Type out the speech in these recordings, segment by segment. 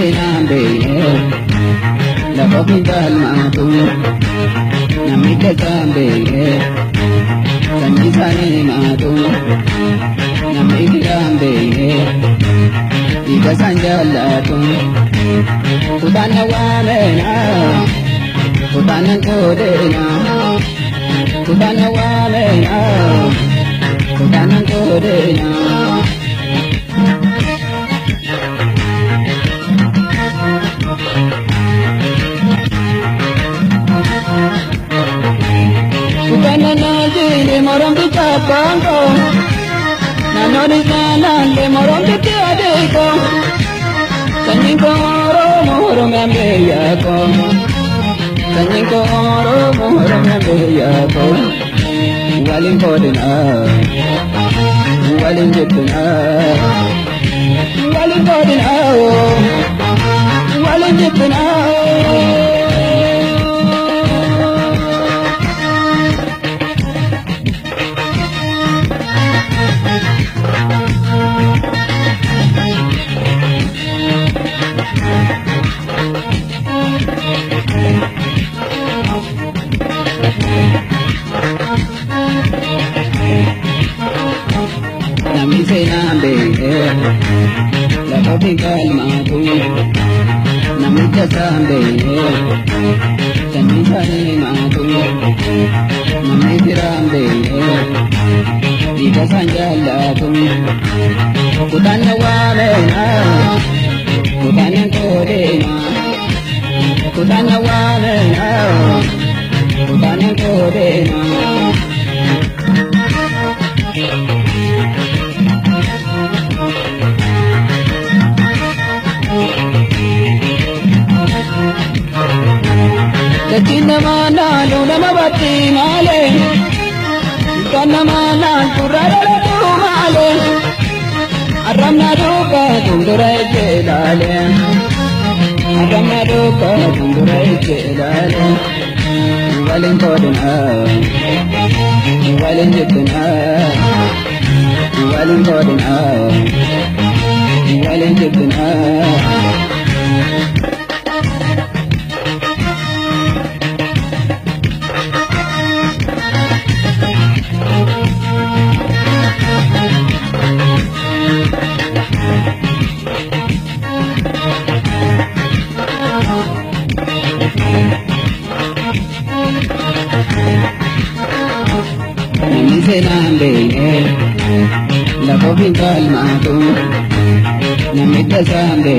nambe la kopintal matu namni kasambe sanjisane matu namni kirambe ikasanjalatu kutana wamena kutana kodena kutana wamena kutana kodena kutana najine moram bicapango nanoni sanande moram bicadeko sanjiko moro membeyako sanjiko moro membeyako walin kodena walin jitna walin kodena walin jitna namni nambe la kopintal matu namni kasambe sanjisane matu namni kirambe ikasanjalatu kutana wamena kutana kodena kutana wamena kutana kodena Kacina mana luna mabati male, kana mana kurara tu male, aramna rupa tundurai celale, aramna rupa tundurai celale, walin kodena, walin jitna, walin kodena, walin jitna. namni nambe la kopintal matu namni kasambe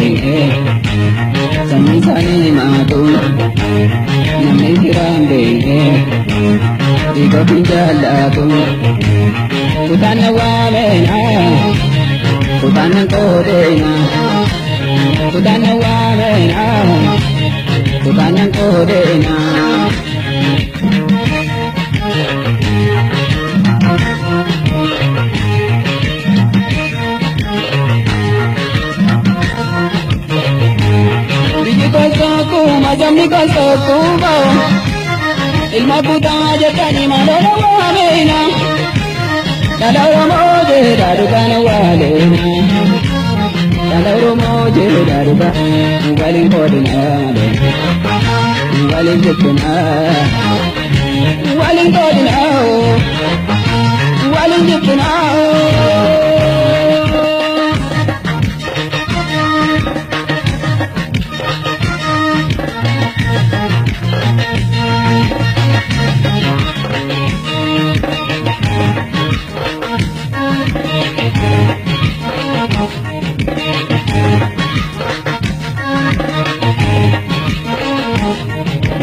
sanjisane matu namni kirambe ikopinjalatu kutana wamena kutana kodena kutana wamena kutana kodena Kasaku macam ni kasaku bau ilmu buta jatani malala wamena kalau moje darukan walena kalau moje darukan walin kodena walin jitna walin kodena walin jitna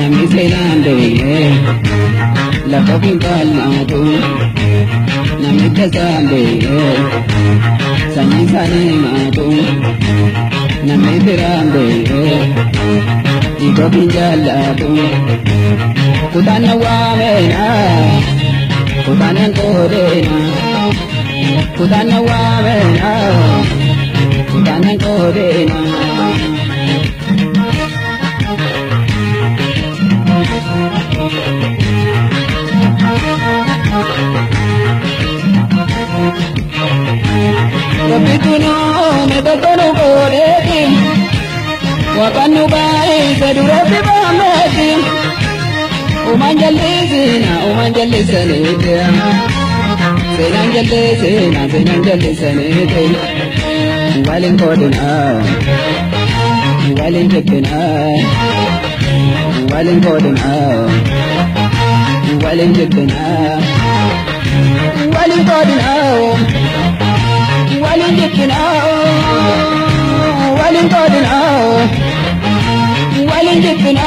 namni nambe la kopintal matu namni kasambe sanjisane matu namni kirambe ikopinjalatu kutana wamena kutana kodena kutana wamena kutana kodena Rabbi tu no me tono kore وقنو باي سدور ببامتي ومن جلسنا ومن جلسنا سينان جلسنا سينان جلسنا والين قدنا والين جبنا والين قدنا والين جبنا والين قدنا والين جبنا والين قدنا والين جبنا